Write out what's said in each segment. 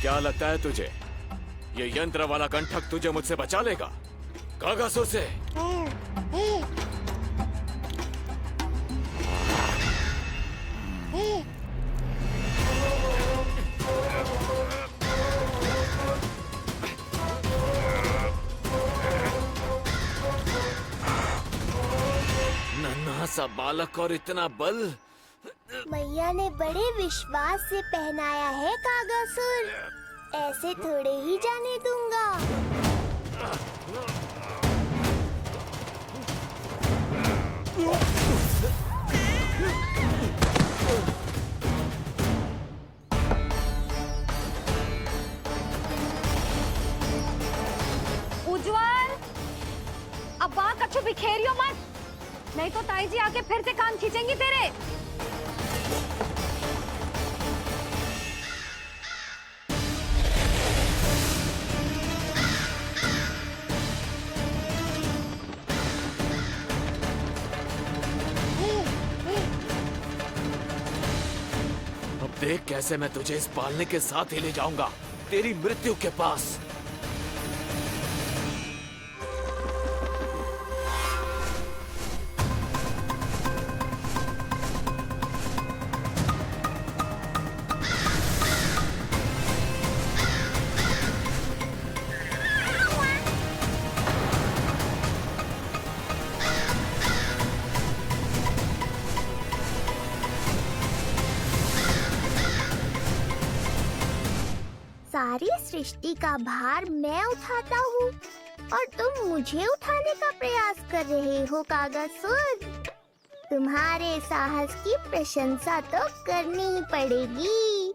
क्या लगता है तुझे ये यंत्र वाला कंठक तुझे मुझसे बचा लेगा? कागासुर से नन्हा सा बालक और इतना बल। मैया ने बड़े विश्वास से पहनाया है कागासुर, ऐसे थोड़े ही जाने दूंगा। उज्जवल, अब बात कछु बिखेरियो मत, नहीं तो ताई जी आके फिर से कान खींचेंगी तेरे। अब देख कैसे मैं तुझे इस पालने के साथ ही ले जाऊंगा तेरी मृत्यु के पास। सारी सृष्टि का भार मैं उठाता हूँ और तुम मुझे उठाने का प्रयास कर रहे हो कागासुर। तुम्हारे साहस की प्रशंसा तो करनी ही पड़ेगी।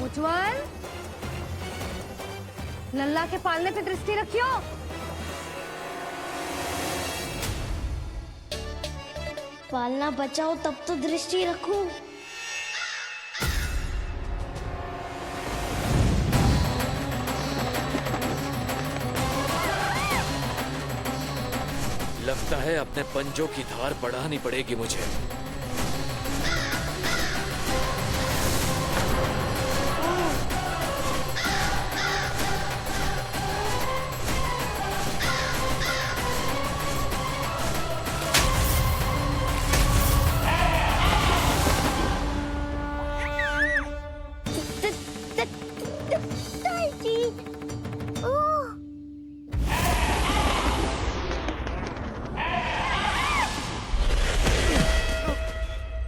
उज्जवल, लल्ला के पालने पे दृष्टि रखियो। पालना बचाओ तब तो दृष्टि रखूं। लगता है अपने पंजों की धार बढ़ानी पड़ेगी मुझे।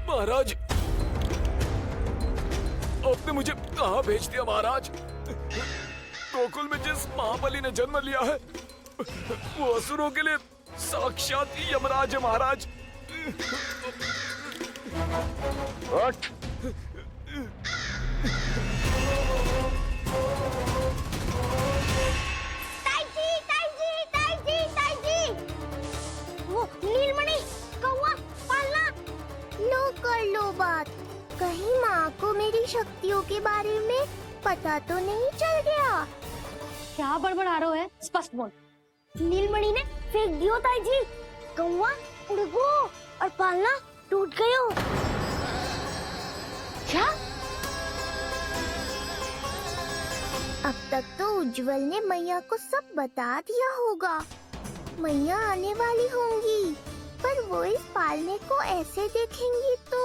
महाराज, आपने मुझे कहाँ भेज दिया महाराज? गोकुल में जिस महाबली ने जन्म लिया है वो असुरों के लिए साक्षात यमराज है महाराज। वो नीलमणि, कौवा, पालना, लो कर लो बात। कहीं माँ को मेरी शक्तियों के बारे में पता तो नहीं चल गया? क्या बड़बड़ा रहे हो है? स्पष्ट बोल। नीलमणि ने फेंक दियो ताई जी। कौवा उड़ गयो और पालना टूट गयो। क्या? अब तक तो उज्जवल ने मैया को सब बता दिया होगा। मैया आने वाली होंगी, पर वो इस पालने को ऐसे देखेंगी तो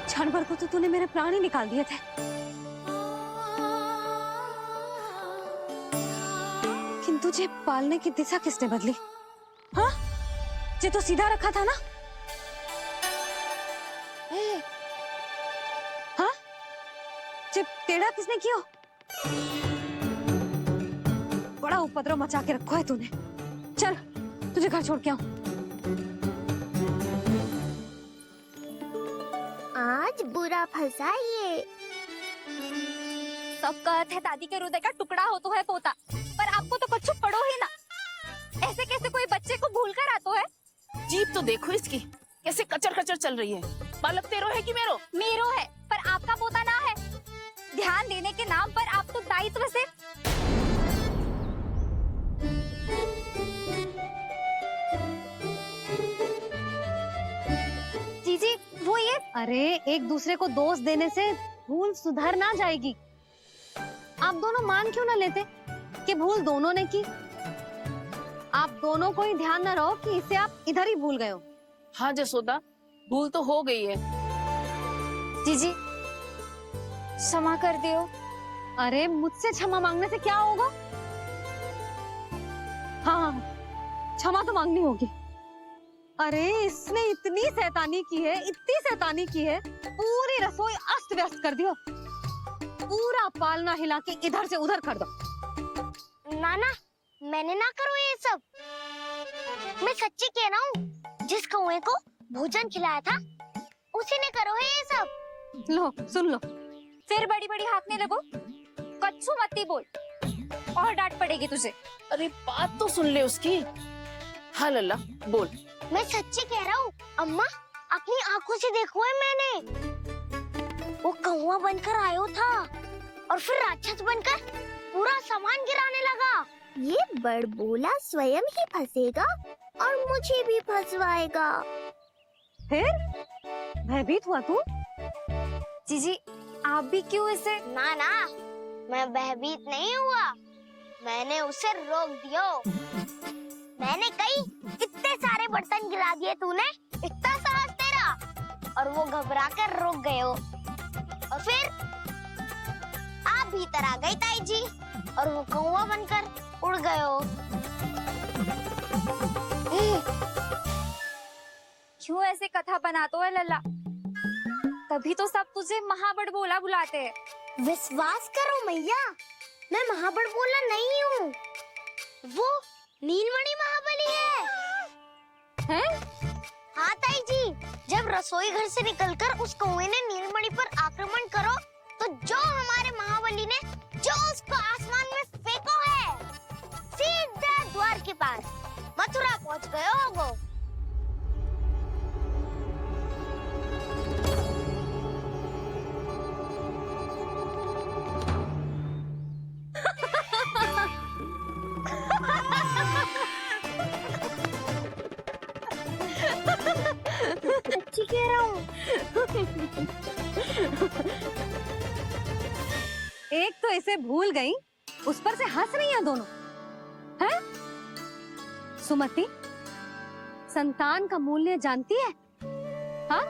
क्षण भर को तो तूने मेरे प्राण ही निकाल दिए थे। मुझे पालने की दिशा किसने बदली? हाँ, ये तो सीधा रखा था ना? हाँ, ये टेढ़ा किसने किया? बड़ा उपद्रव मचा के रखा है तूने। चल, तुझे घर छोड़ के आऊं। आज बुरा फंसा ये। सब कहते हैं दादी के हृदय का टुकड़ा हो तो है पोता, पर आपको तो कछु पड़ो ही ना। ऐसे कैसे कोई बच्चे को भूल कर आतो है? जीप तो देखो इसकी, कैसे कचर कचर चल रही है। बालक तेरो है कि मेरो? मेरो है, पर आपका पोता ना है। ध्यान देने के नाम पर आप तो दायित्व से जीजी वो ये अरे एक दूसरे को दोष देने से भूल सुधर ना जाएगी। आप दोनों मान क्यों ना लेते कि भूल दोनों ने की? आप दोनों को ही ध्यान न रहो कि इसे आप इधर ही भूल गए हो। हाँ जसोदा, भूल तो हो गई है। जीजी क्षमा कर दियो। अरे मुझसे क्षमा मांगने से क्या होगा? हाँ, क्षमा तो मांगनी होगी। अरे इसने इतनी शैतानी की है, इतनी शैतानी की है, पूरी रसोई अस्त व्यस्त कर दियो। पूरा पालना हिला के इधर से उधर कर दो। नाना, मैंने ना करो ये सब। मैं सच्ची कह रहा हूँ, जिस कौवे को भोजन खिलाया था उसी ने करो है ये सब। लो सुन लो। फिर बड़ी बड़ी हाँकने लगो। कच्छु मत बोल, और डांट पड़ेगी तुझे। अरे बात तो सुन ले उसकी। हाँ लल्ला बोल। मैं सच्ची कह रहा हूँ अम्मा, अपनी आंखों से देखो है मैंने। वो कौवा बनकर आयो था और फिर राक्षस बनकर पूरा सामान गिराने लगा। ये बड़बोला स्वयं ही फंसेगा और मुझे भी फंसवाएगा। फिर भयभीत हुआ तू? जीजी आप भी क्यों इसे? ना ना, मैं भयभीत नहीं हुआ, मैंने उसे रोक दिया। मैंने कही इतने सारे बर्तन गिरा दिए तूने, इतना साहस तेरा, और वो घबरा कर रुक गए हो। और फिर आप भीतर आ गई ताई जी और वो कौवा बनकर उड़ गए हो। क्यों ऐसे कथा बनाते हो लल्ला? तभी तो सब तुझे महाबड़बोला बुलाते हैं। विश्वास करो मैया, मैं महाबड़बोला नहीं हूँ, वो नीलमणि महाबली है। हैं? हाँ ताई जी, जब रसोई घर से निकलकर उस कौवे ने नीलमणि पर आक्रमण करो, तो जो हमारे महाबली ने जो उसको आसमान में फेंको है, सीधा द्वार के पास मथुरा पहुँच गए होगो। सच्ची कह रहा हूँ। एक तो इसे भूल गई, उस पर से हंस रही हैं दोनों। हैं? सुमति, संतान का मूल्य जानती है? हाँ?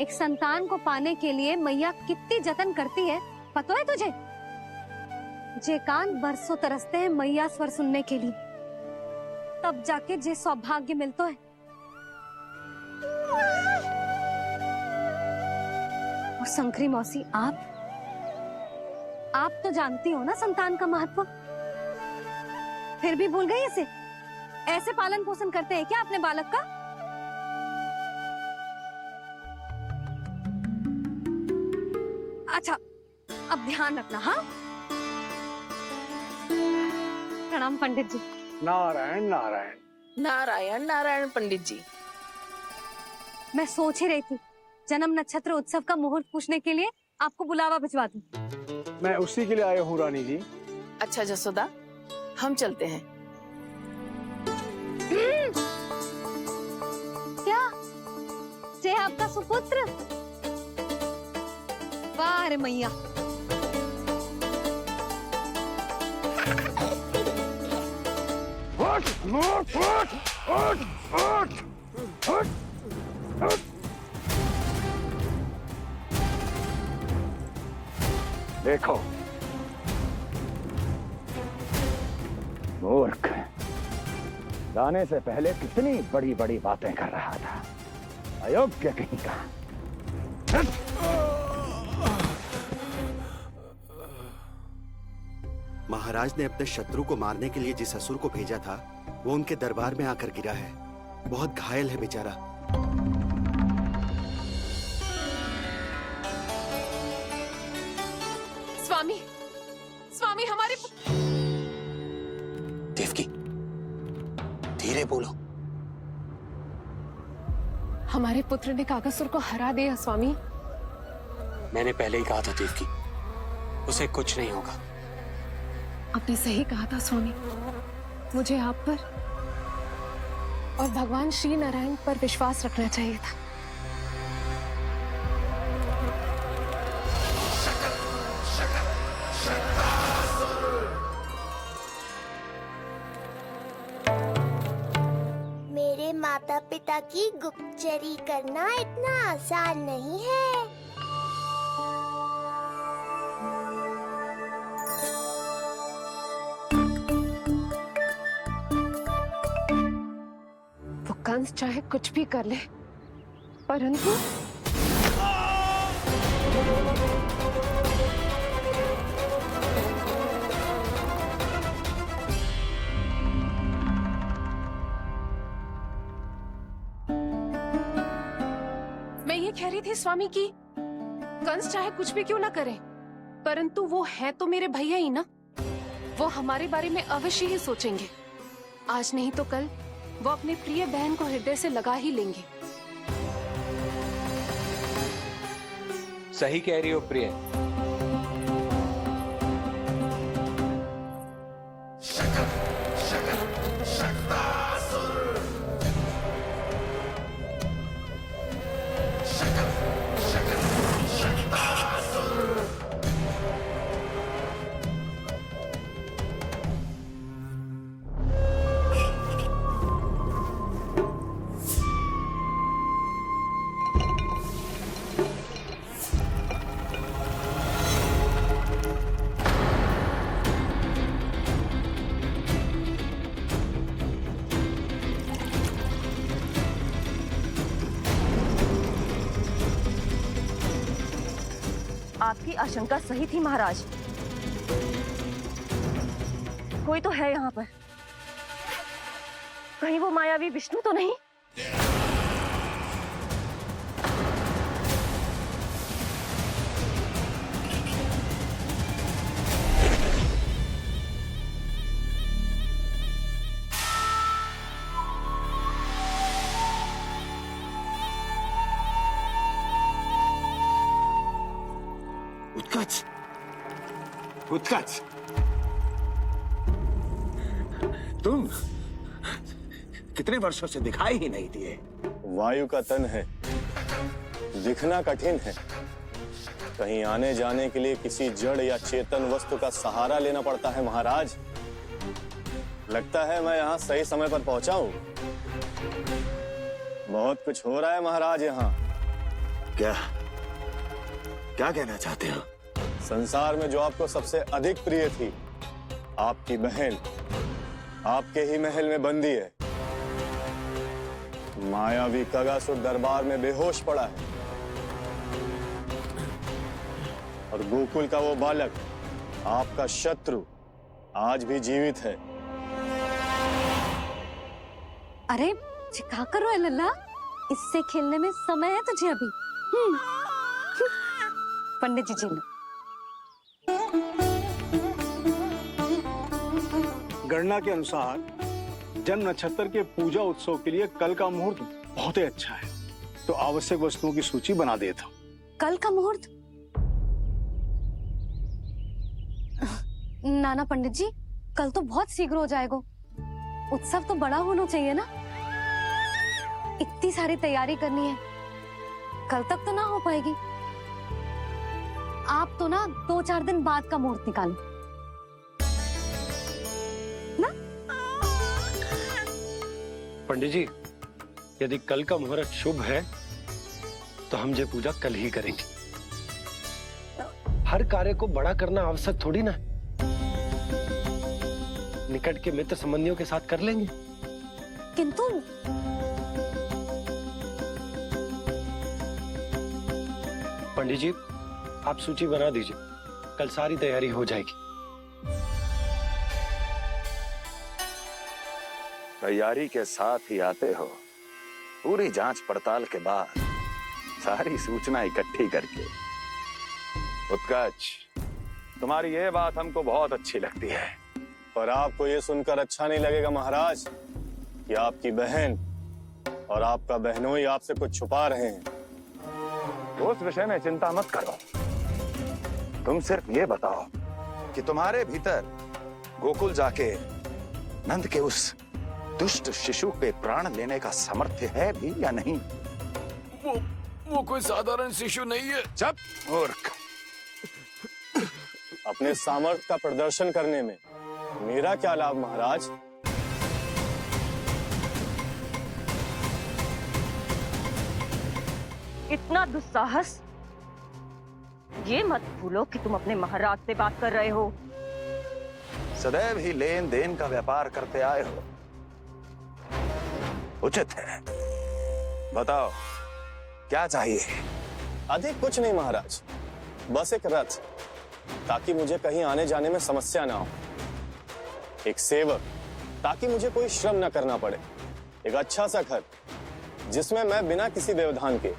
एक संतान को पाने के लिए मैया कितनी जतन करती है, पता है तुझे? जे कान बरसों तरसते हैं मैया स्वर सुनने के लिए, तब जाके जे सौभाग्य मिलता है। और शंकरी मौसी, आप तो जानती हो ना संतान का महत्व, फिर भी भूल गई इसे? ऐसे पालन पोषण करते हैं क्या अपने बालक का? अच्छा, अब ध्यान रखना। हाँ, प्रणाम पंडित जी। नारायण नारायण। नारायण नारायण पंडित जी। मैं सोच ही रही थी जन्म नक्षत्र उत्सव का मुहूर्त पूछने के लिए आपको बुलावा भिजवा दूं। मैं उसी के लिए आया हूँ रानी जी। अच्छा जसोदा, हम चलते हैं। क्या जे आपका सुपुत्र? वाह रे मैया। देखो, मूर्ख, लाने से पहले कितनी बड़ी बड़ी बातें कर रहा था, अयोग्य कहीं का। महाराज ने अपने शत्रु को मारने के लिए जिस असुर को भेजा था वो उनके दरबार में आकर गिरा है। बहुत घायल है बेचारा। स्वामी, स्वामी हमारे देवकी, धीरे बोलो। हमारे पुत्र ने काकासुर को हरा दिया स्वामी। मैंने पहले ही कहा था देवकी, उसे कुछ नहीं होगा। आपने सही कहा था स्वामी। मुझे आप पर और भगवान श्री नारायण पर विश्वास रखना चाहिए था। मेरे माता पिता की गुप्तचरी करना इतना आसान नहीं है। वो कंस चाहे कुछ भी कर ले, परंतु मैं ये कह रही थी स्वामी कि कंस चाहे कुछ भी क्यों ना करे, परंतु वो है तो मेरे भैया ही ना। वो हमारे बारे में अवश्य ही सोचेंगे। आज नहीं तो कल वो अपनी प्रिय बहन को हृदय से लगा ही लेंगे। सही कह रही हो प्रिय। आपकी आशंका सही थी महाराज। कोई तो है यहाँ पर। कहीं वो मायावी विष्णु तो नहीं? उत्कच, उत्कच, तुम कितने वर्षों से दिखाई ही नहीं दिए। वायु का तन है, दिखना कठिन है। कहीं आने जाने के लिए किसी जड़ या चेतन वस्तु का सहारा लेना पड़ता है महाराज। लगता है मैं यहाँ सही समय पर पहुंचा हूँ। बहुत कुछ हो रहा है महाराज यहाँ। क्या क्या कहना चाहते हो? संसार में जो आपको सबसे अधिक प्रिय थी, आपकी बहन आपके ही महल में बंदी है। मायावी कागासुर दरबार में बेहोश पड़ा है और गोकुल का वो बालक, आपका शत्रु, आज भी जीवित है। अरे चिका करो लल्ला, इससे खेलने में समय है तुझे अभी। पंडित जी लो। गणना के अनुसार जन्म नक्षत्र के पूजा उत्सव के लिए कल का मुहूर्त बहुत ही अच्छा है, तो आवश्यक वस्तुओं की सूची बना देता हूँ। कल का मुहूर्त? नाना पंडित जी, कल तो बहुत शीघ्र हो जाएगा। उत्सव तो बड़ा होना चाहिए ना। इतनी सारी तैयारी करनी है, कल तक तो ना हो पाएगी। आप तो ना 2-4 दिन बाद का मुहूर्त निकालो ना। पंडित जी, यदि कल का मुहूर्त शुभ है तो हम ये पूजा कल ही करेंगे। हर कार्य को बड़ा करना आवश्यक थोड़ी ना। निकट के मित्र संबंधियों के साथ कर लेंगे। किंतु पंडित जी, आप सूची बना दीजिए, कल सारी तैयारी हो जाएगी। तैयारी के साथ ही आते हो, पूरी जांच पड़ताल के बाद सारी सूचना इकट्ठी करके। उत्कर्ष, तुम्हारी ये बात हमको बहुत अच्छी लगती है। पर आपको ये सुनकर अच्छा नहीं लगेगा महाराज कि आपकी बहन और आपका बहनोई आपसे कुछ छुपा रहे हैं। उस विषय में चिंता मत करो, तुम सिर्फ ये बताओ कि तुम्हारे भीतर गोकुल जाके नंद के उस दुष्ट शिशु के प्राण लेने का सामर्थ्य है भी या नहीं? वो कोई साधारण शिशु नहीं है। जब मूर्ख, अपने सामर्थ्य का प्रदर्शन करने में मेरा क्या लाभ महाराज? इतना दुस्साहस! ये मत भूलो कि तुम अपने महाराज से बात कर रहे हो। सदैव ही लेन देन का व्यापार करते आए हो, उचित है। बताओ क्या चाहिए? अधिक कुछ नहीं महाराज, बस एक रथ, ताकि मुझे कहीं आने जाने में समस्या ना हो। एक सेवक, ताकि मुझे कोई श्रम न करना पड़े। एक अच्छा सा घर, जिसमें मैं बिना किसी व्यवधान के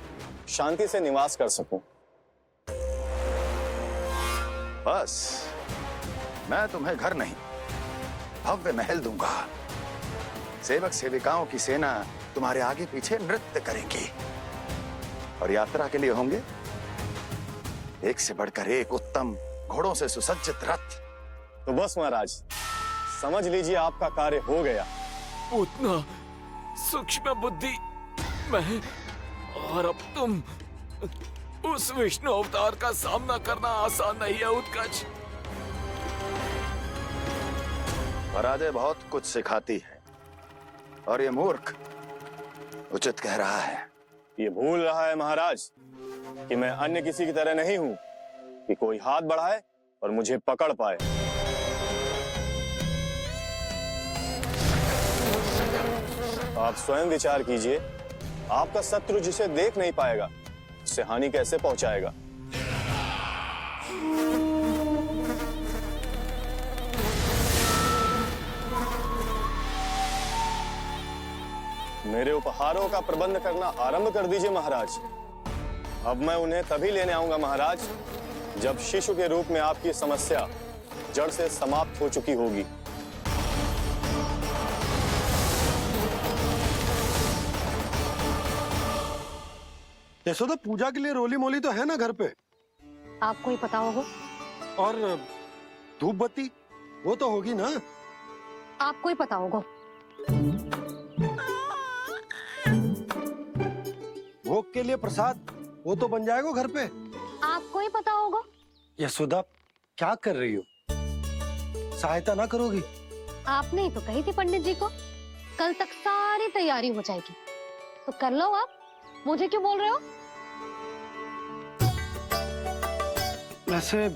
शांति से निवास कर सकूं। बस, मैं तुम्हें घर नहीं, भव्य महल दूंगा। सेवक सेविकाओं की सेना तुम्हारे आगे पीछे नृत्य करेंगी, और यात्रा के लिए होंगे एक से बढ़कर एक उत्तम घोड़ों से सुसज्जित रथ। तो बस महाराज, समझ लीजिए आपका कार्य हो गया। उतना सूक्ष्म बुद्धि मैं, और अब तुम, उस विष्णु अवतार का सामना करना आसान नहीं है उत्कर्ष। पराजय बहुत कुछ सिखाती है, और ये मूर्ख उचित कह रहा है। ये भूल रहा है महाराज कि मैं अन्य किसी की तरह नहीं हूं कि कोई हाथ बढ़ाए और मुझे पकड़ पाए। आप स्वयं विचार कीजिए, आपका शत्रु जिसे देख नहीं पाएगा, उससे हानि कैसे पहुंचाएगा? मेरे उपहारों का प्रबंध करना आरंभ कर दीजिए महाराज। अब मैं उन्हें तभी लेने आऊंगा महाराज, जब शिशु के रूप में आपकी समस्या जड़ से समाप्त हो चुकी होगी। यशोदा, पूजा के लिए रोली मोली तो है ना घर पे? आपको ही पता होगा। और धूप बत्ती वो तो होगी ना? आपको ही पता होगा। भोग के लिए प्रसाद वो तो बन जाएगा घर पे। आपको ही पता होगा। यशोदा, क्या कर रही हो? सहायता ना करोगी? आपने ही तो कही थी पंडित जी को, कल तक सारी तैयारी हो जाएगी, तो कर लो आप। मुझे क्यों बोल रहे हो? वैसे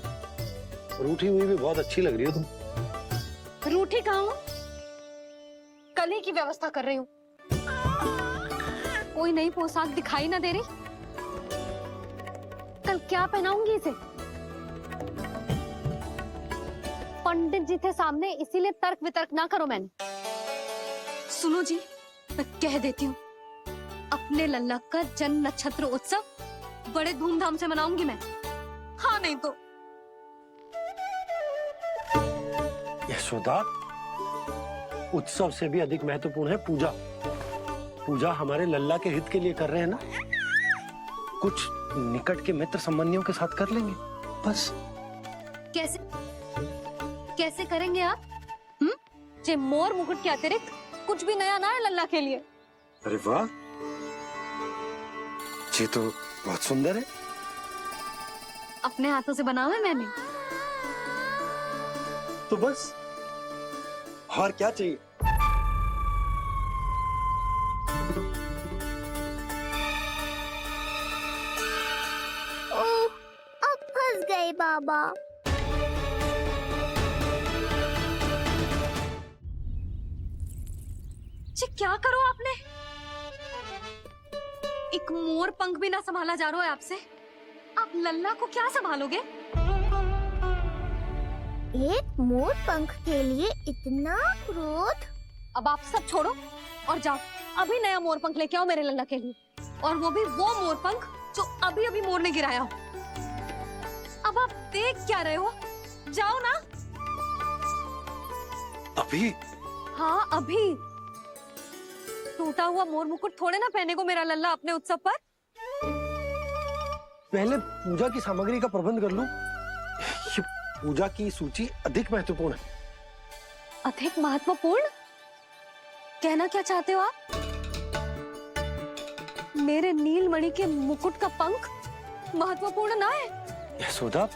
रूठी हुई भी बहुत अच्छी लग रही हो तुम। रूठी कहाँ हूँ? कल ही की व्यवस्था कर रही हूँ। कोई नई पोशाक दिखाई ना दे रही। कल क्या पहनाऊंगी इसे? पंडित जी थे सामने, इसीलिए तर्क वितर्क ना करो। मैंने सुनो जी, मैं कह देती हूँ, अपने लल्ला का जन्म नक्षत्र उत्सव बड़े धूमधाम से मनाऊंगी मैं। हाँ नहीं तो। यशोदा, उत्सव से भी अधिक महत्वपूर्ण है पूजा। पूजा हमारे लल्ला के हित के लिए कर रहे हैं ना। कुछ निकट के मित्र संबंधियों के साथ कर लेंगे, बस। कैसे कैसे करेंगे आप? जे मोर मुकुट के अतिरिक्त कुछ भी नया ना है लल्ला के लिए। अरे वाह, ये तो बहुत सुंदर है। अपने हाथों से बनाया है मैंने। तो बस, और क्या चाहिए? ओह, अब फंस गए बाबा। जी क्या करो आपने? एक मोर पंख भी ना संभाला जा रहा है आपसे। आप लल्ला को क्या संभालोगे? एक मोर पंख के लिए इतना क्रोध? अब आप सब छोड़ो और जाओ, अभी नया मोर पंख लेके आओ मेरे लल्ला के लिए, और वो भी वो मोर पंख जो अभी अभी मोर ने गिराया हो। अब आप देख क्या रहे हो? जाओ ना। अभी? हाँ अभी। टूटा हुआ मोर मुकुट थोड़े ना पहने को मेरा लल्ला अपने उत्सव पर। पहले पूजा की सामग्री का प्रबंध कर लूं। ये पूजा की सूची अधिक महत्वपूर्ण है। अधिक महत्वपूर्ण? कहना क्या चाहते हो आप? मेरे नीलमणि के मुकुट का पंख महत्वपूर्ण ना है? यशोदा,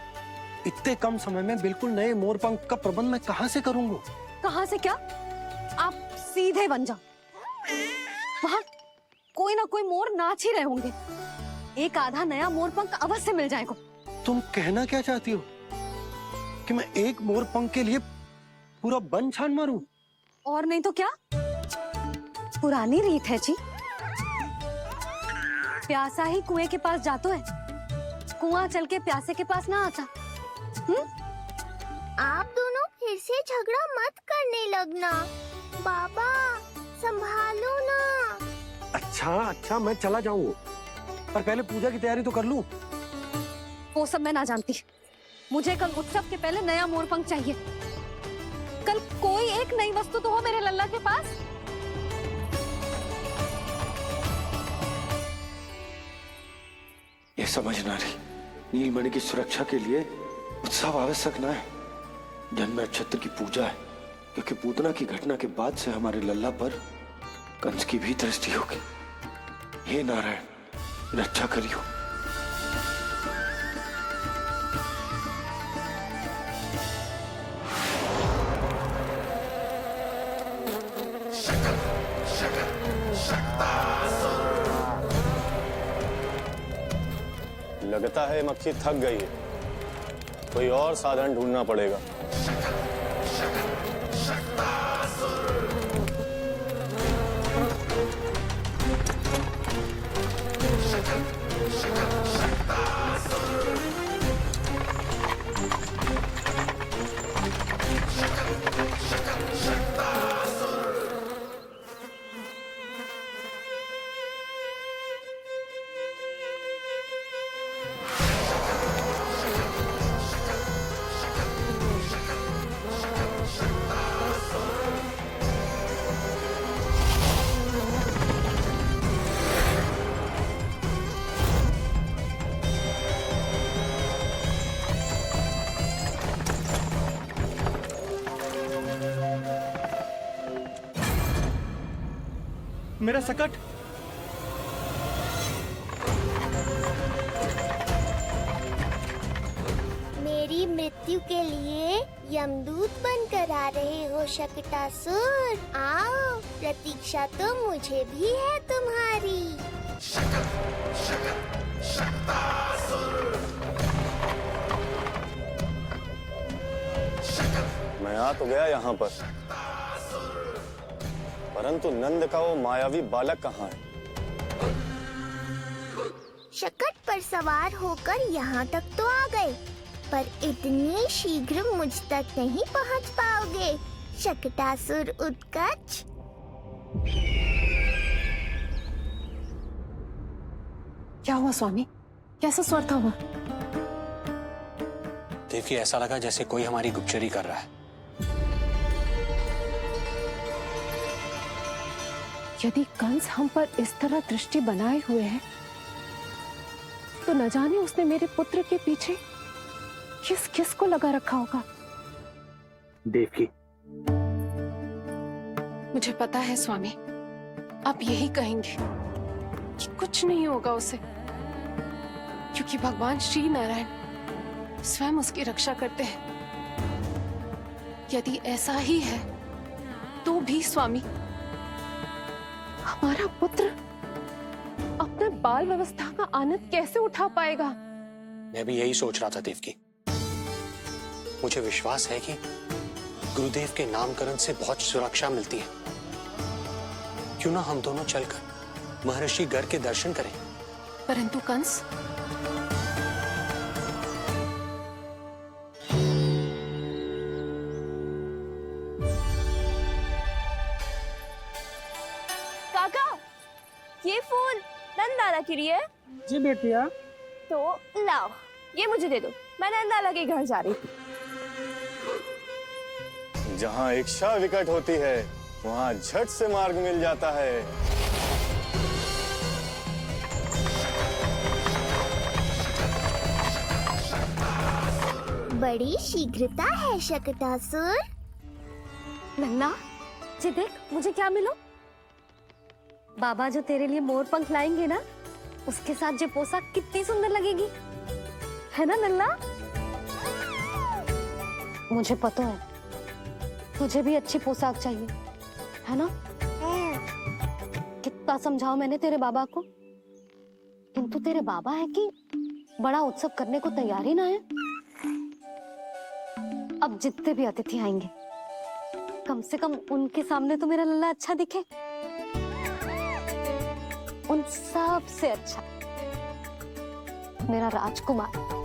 इतने कम समय में बिल्कुल नए मोर पंख का प्रबंध मैं कहां से करूंगा? कहां से क्या? आप सीधे बन जाओ। वहां कोई ना कोई मोर नाच ही रहे होंगे। एक आधा नया मोर पंख अवश्य मिल जाएगा। तुम कहना क्या चाहती हो कि मैं एक मोर पंख के लिए पूरा वन छान मारूं? और नहीं तो क्या, पुरानी रीत है जी। प्यासा ही कुएं के पास जातो है, कुआं चल के प्यासे के पास ना आता। आप दोनों फिर से झगड़ा मत करने लगना। बाबा संभालो ना। अच्छा मैं चला जाऊंगा, पर पहले पूजा की तैयारी तो कर लूं। वो सब मैं ना जानती। मुझे कल उत्सव के पहले नया मोर पंख चाहिए। कल कोई एक नई वस्तु तो हो मेरे लल्ला के पास। ये समझ ना रही, नीलमणि की सुरक्षा के लिए उत्सव आवश्यक ना है, जन्म नक्षत्र की पूजा है, क्योंकि पूतना की घटना के बाद से हमारे लल्ला पर कंस की भी दृष्टि होगी। हे नारायण, रक्षा करियो। लगता है मक्खी थक गई है, कोई और साधन ढूंढना पड़ेगा। मेरा सकट। मेरी मृत्यु के लिए यमदूत बनकर आ रहे हो शकटासुर? आओ, प्रतीक्षा तो मुझे भी है तुम्हारी। मैं आ तो गया यहाँ पर, परंतु नंद का वो मायावी बालक कहाँ है? शकट पर सवार होकर यहाँ तक तो आ गए, पर इतनी शीघ्र मुझ तक नहीं पहुँच पाओगे शकटासुर उत्कच। क्या हुआ स्वामी? कैसा स्वर था वो? देखिए, ऐसा लगा जैसे कोई हमारी गुप्तचरी कर रहा है। यदि कंस हम पर इस तरह दृष्टि बनाए हुए है, तो न जाने उसने मेरे पुत्र के पीछे किस किस को लगा रखा होगा। देवकी, मुझे पता है स्वामी, आप यही कहेंगे कि कुछ नहीं होगा उसे, क्योंकि भगवान श्री नारायण स्वयं उसकी रक्षा करते हैं। यदि ऐसा ही है तो भी स्वामी, हमारा पुत्र अपने बाल व्यवस्था का आनंद कैसे उठा पाएगा? मैं भी यही सोच रहा था देवकी। मुझे विश्वास है कि गुरुदेव के नामकरण से बहुत सुरक्षा मिलती है। क्यों ना हम दोनों चलकर महर्षि घर के दर्शन करें? परंतु कंस, काका, ये फूल नंदाला के लिए है? जी बेटिया। तो लाओ, ये मुझे दे दो, मैं नंदाला के घर जा रही थी। जहाँ इच्छा विकट होती है वहाँ झट से मार्ग मिल जाता है। बड़ी शीघ्रता है शकटासुर। नन्ना, जी देख मुझे क्या मिलो। बाबा जो तेरे लिए मोर पंख लाएंगे ना, उसके साथ जो पोशाक कितनी सुंदर लगेगी, है ना नन्ना? मुझे पता है तुझे भी अच्छी पोशाक चाहिए, है ना? कितना समझाओ मैंने तेरे बाबा को, किंतु तेरे बाबा है कि बड़ा उत्सव करने को तैयार ही ना है। अब जितने भी अतिथि आएंगे, कम से कम उनके सामने तो मेरा लल्ला अच्छा दिखे, उन सब से अच्छा मेरा राजकुमार।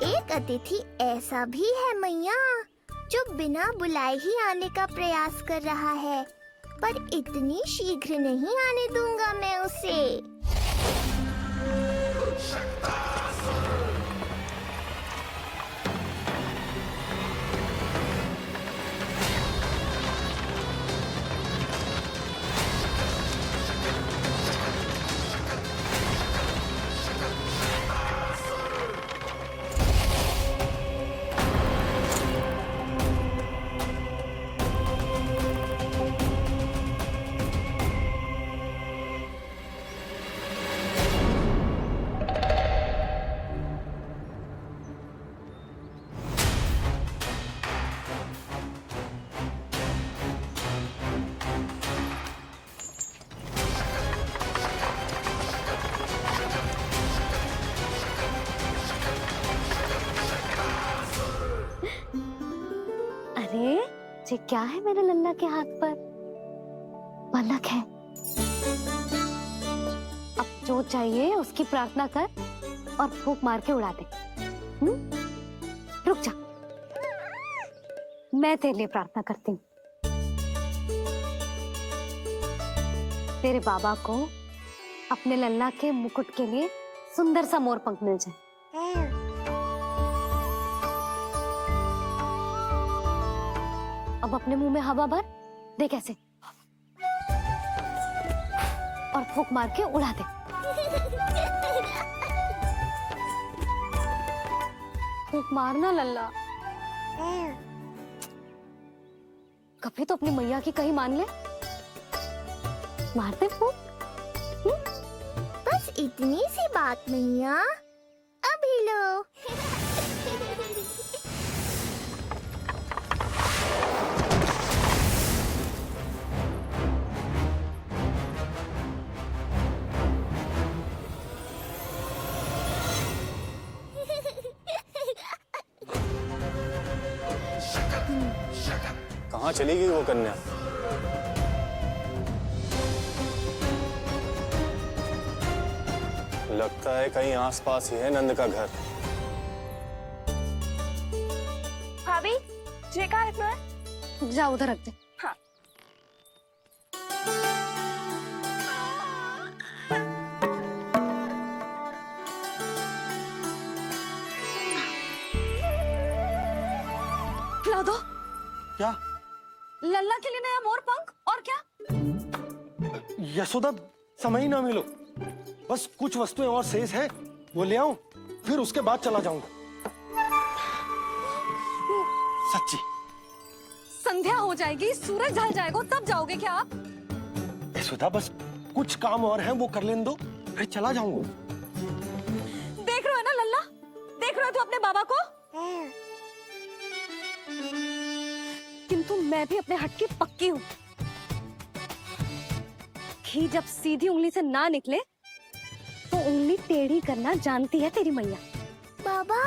एक अतिथि ऐसा भी है मैया जो बिना बुलाए ही आने का प्रयास कर रहा है, पर इतनी शीघ्र नहीं आने दूंगा मैं उसे। अरे ये क्या है मेरे लल्ला के हाथ पर? पलक है। अब जो चाहिए उसकी प्रार्थना कर और फूंक मार के उड़ा दे। रुक जा, मैं तेरे लिए प्रार्थना करती हूँ। तेरे बाबा को अपने लल्ला के मुकुट के लिए सुंदर सा मोर पंख मिल जाए। अब अपने मुंह में हवा भर दे, कैसे, और फूंक मार के उड़ा दे। फूंक मारना लल्ला, कभी तो अपनी मैया की कहीं मान ले। मारते फूंक। बस इतनी सी बात मैया, अभी लो। कहाँ चली गई वो कन्या? लगता है कहीं आसपास ही है नंद का घर। भाभी, ये कहाँ रखना है? जा उधर रख दे। हाँ। खिला दो। क्या? लल्ला के लिए नया मोर पंख, और क्या? यशोदा, समय ही ना मिलो, बस कुछ वस्तुएं और शेष हैं, वो ले आऊं, फिर उसके बाद चला जाऊंगा। सच्ची। संध्या हो जाएगी, सूरज ढल जाएगा, तब जाओगे क्या आप? यशोदा, बस कुछ काम और हैं, वो कर लेने दो, फिर चला जाऊंगा। देख रहे हो ना लल्ला, देख रहे हो तू अपने बाबा को? किंतु मैं भी अपने हट की पक्की हूँ। घी जब सीधी उंगली से ना निकले तो उंगली टेढ़ी करना जानती है तेरी मैया। बाबा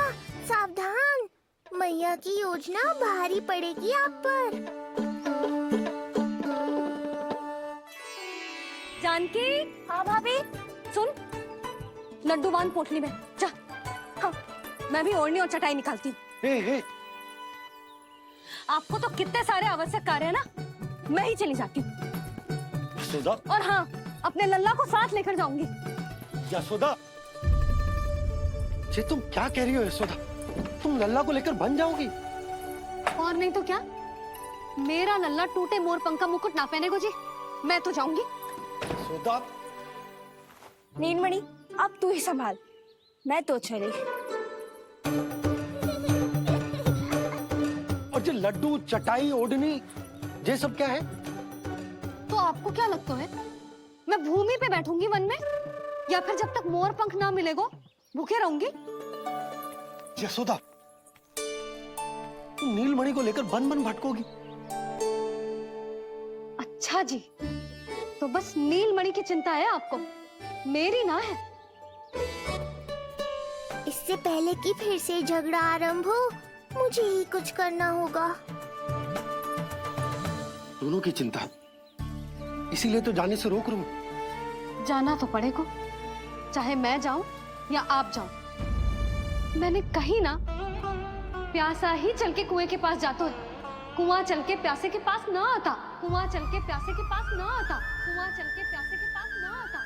सावधान, मैया की योजना भारी पड़ेगी आप पर। जानकी। हाँ भाभी। सुन, लड्डू बांध पोटली में, जा। हाँ, मैं भी ओढ़नी और चटाई निकालती हूँ। आपको तो कितने सारे आवश्यक कार्य है ना, मैं ही चली जाती हूँ। यशोदा। और हाँ, अपने लल्ला को साथ लेकर जाऊंगी। यशोदा, ये तुम क्या कह रही हो यशोदा? तुम लल्ला को लेकर बन जाओगी? और नहीं तो क्या, मेरा लल्ला टूटे मोर पंख का मुकुट ना पहने को जी, मैं तो जाऊंगी। यशोदा। नीलमणि, अब तू ही संभाल, मैं तो चली। और ये लड्डू, चटाई, ओढ़नी, ये सब क्या है? तो आपको क्या लगता है, मैं भूमि पे बैठूंगी वन में, या फिर जब तक मोर पंख ना मिलेगो भूखे रहूंगी? यशोदा, तुम नीलमणि को लेकर बन बन भटकोगी। अच्छा जी, तो बस नीलमणि की चिंता है आपको, मेरी ना है। इससे पहले कि फिर से झगड़ा आरंभ हो, मुझे ही कुछ करना होगा। दोनों की चिंता, इसीलिए तो जाने से रोक रहा हूं। जाना तो पड़ेगा, चाहे मैं जाऊं या आप जाओ। मैंने कही ना, प्यासा ही चल के कुएं के पास जाता है, कुआं चल के प्यासे के पास ना आता, कुआं चल के प्यासे के पास ना आता, कुआं चल के प्यासे के पास ना आता।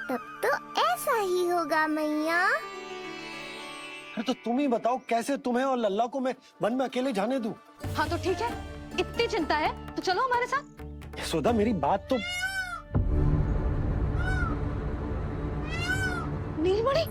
तब तो ऐसा ही होगा मैया। अरे तो तुम ही बताओ, कैसे तुम्हें और लल्ला को मैं वन में अकेले जाने दूं? हाँ तो ठीक है, इतनी चिंता है तो चलो हमारे साथ। यशोदा, मेरी बात तो। नीलमणि,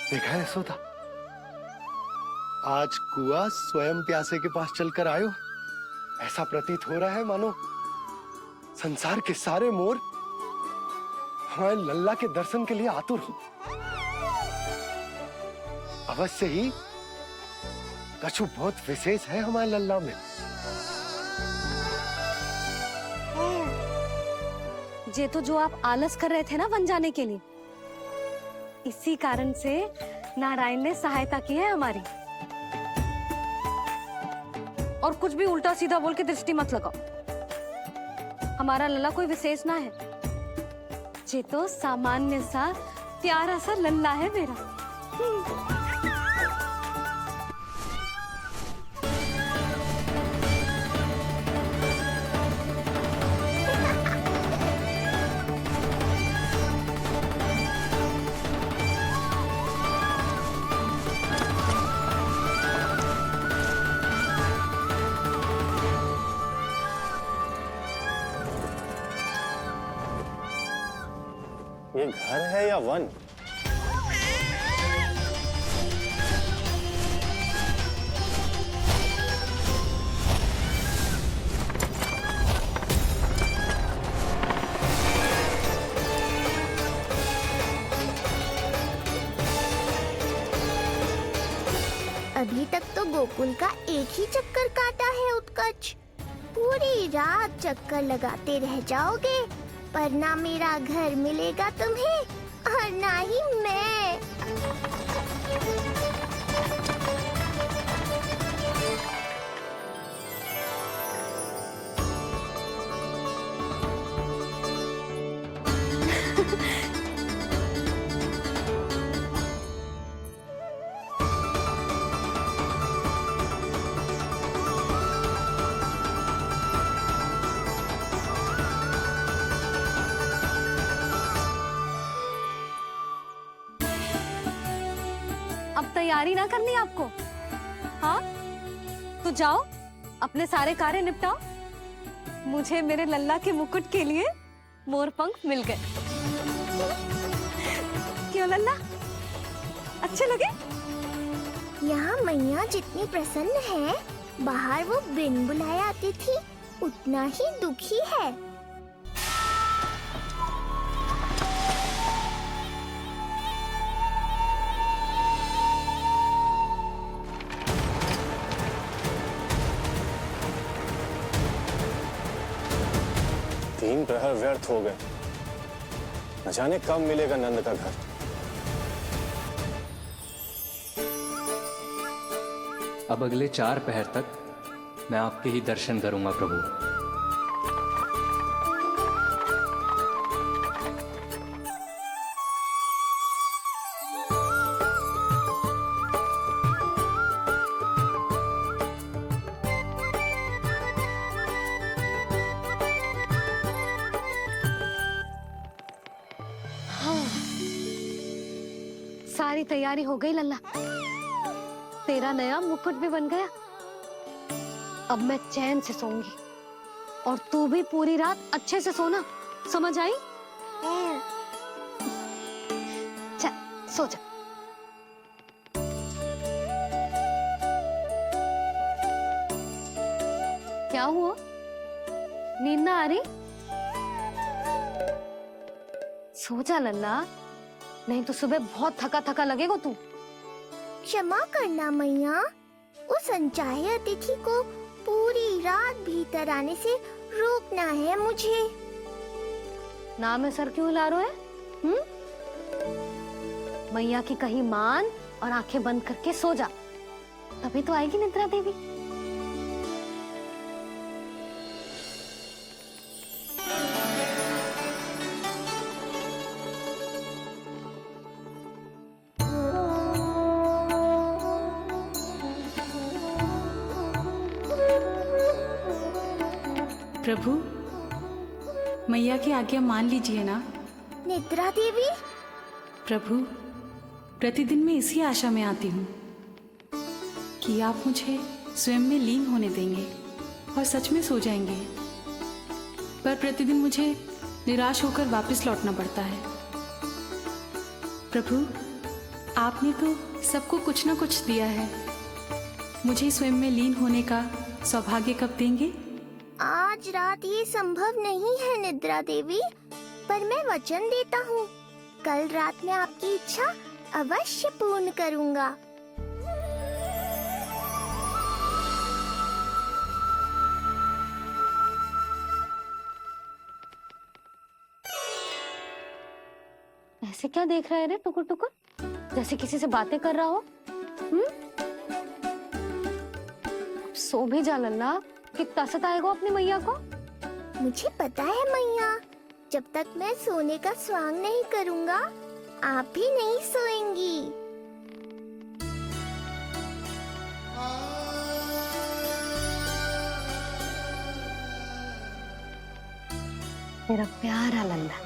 देखा है यशोदा, आज कुआं स्वयं प्यासे के पास चलकर आयो। ऐसा प्रतीत हो रहा है मानो संसार के सारे मोर हमारे लल्ला के दर्शन के लिए आतुर हो। अवश्य ही कछु बहुत विशेष है हमारे लल्ला में। ये तो जो आप आलस कर रहे थे ना वन जाने के लिए, इसी कारण से नारायण ने सहायता की है हमारी। और कुछ भी उल्टा सीधा बोल के दृष्टि मत लगाओ, हमारा लल्ला कोई विशेष ना है, ये तो सामान्य सा प्यारा सा लल्ला है मेरा। ये घर है या वन? अभी तक तो गोकुल का एक ही चक्कर काटा है उत्कर्ष। पूरी रात चक्कर लगाते रह जाओगे, पर ना मेरा घर मिलेगा तुम्हें और ना ही मैं। अब तैयारी ना करनी आपको? हाँ, तो जाओ अपने सारे कार्य निपटाओ। मुझे मेरे लल्ला के मुकुट के लिए मोरपंख मिल गए। क्यों लल्ला, अच्छे लगे? यहाँ मैया जितनी प्रसन्न है, बाहर वो बिन बुलाए आती थी उतना ही दुखी है। तीन प्रहर व्यर्थ हो गए। न जाने कब मिलेगा नंद का घर। अब अगले 4 पहर तक मैं आपके ही दर्शन करूंगा प्रभु। सारी तैयारी हो गई लल्ला, तेरा नया मुकुट भी बन गया। अब मैं चैन से सोऊंगी और तू भी पूरी रात अच्छे से सोना, समझ आई? चल सो जा। क्या हुआ, नींद ना आ रही? सो जा लल्ला, नहीं तो सुबह बहुत थका थका लगेगा तू। क्षमा करना मैया, उस अनचाहे अतिथि को पूरी रात भीतर आने से रोकना है मुझे। ना में सर क्यों हिला रहे हो? मैया की कहीं मान और आंखें बंद करके सो जा, तभी तो आएगी निद्रा देवी। प्रभु, मैया की आज्ञा मान लीजिए ना। निद्रा देवी? प्रभु, प्रतिदिन मैं इसी आशा में आती हूँ कि आप मुझे स्वयं में लीन होने देंगे और सच में सो जाएंगे, पर प्रतिदिन मुझे निराश होकर वापस लौटना पड़ता है। प्रभु, आपने तो सबको कुछ न कुछ दिया है, मुझे स्वयं में लीन होने का सौभाग्य कब देंगे? आज रात ये संभव नहीं है निद्रा देवी, पर मैं वचन देता हूँ कल रात में आपकी इच्छा अवश्य पूर्ण करूँगा। ऐसे क्या देख रहा है रे टुकुर टुकुर, जैसे किसी से बातें कर रहा हो? सो भी जा लल्ला, कितना सताएगा अपनी मैया को। मुझे पता है मैया, जब तक मैं सोने का स्वांग नहीं करूँगा आप भी नहीं सोएंगी। मेरा प्यारा लल्ला।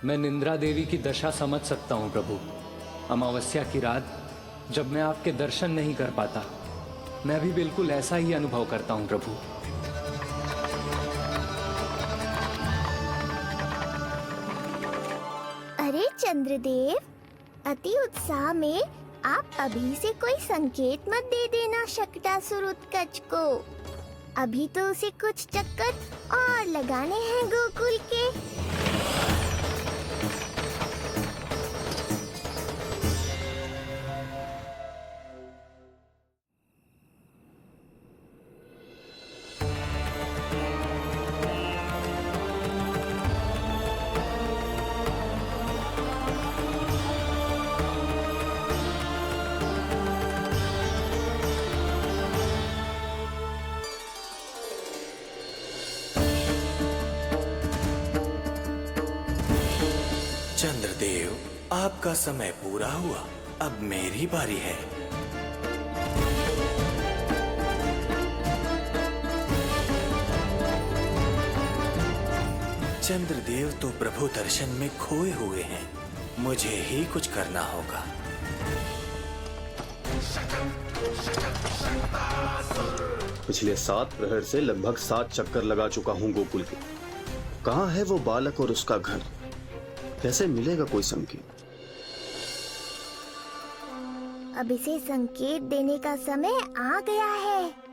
मैं निंद्रा देवी की दशा समझ सकता हूँ प्रभु। अमावस्या की रात जब मैं आपके दर्शन नहीं कर पाता, मैं भी बिल्कुल ऐसा ही अनुभव करता हूँ प्रभु। अरे चंद्रदेव, अति उत्साह में आप अभी से कोई संकेत मत दे देना शकटासुर उत्कच को। अभी तो उसे कुछ चक्कर और लगाने हैं गोकुल के। चंद्रदेव, आपका समय पूरा हुआ, अब मेरी बारी है। चंद्रदेव तो प्रभु दर्शन में खोए हुए हैं, मुझे ही कुछ करना होगा। पिछले 7 प्रहर से लगभग 7 चक्कर लगा चुका हूँ गोकुल के। कहाँ है वो बालक और उसका घर? कैसे मिलेगा कोई संकेत? अब इसे संकेत देने का समय आ गया है।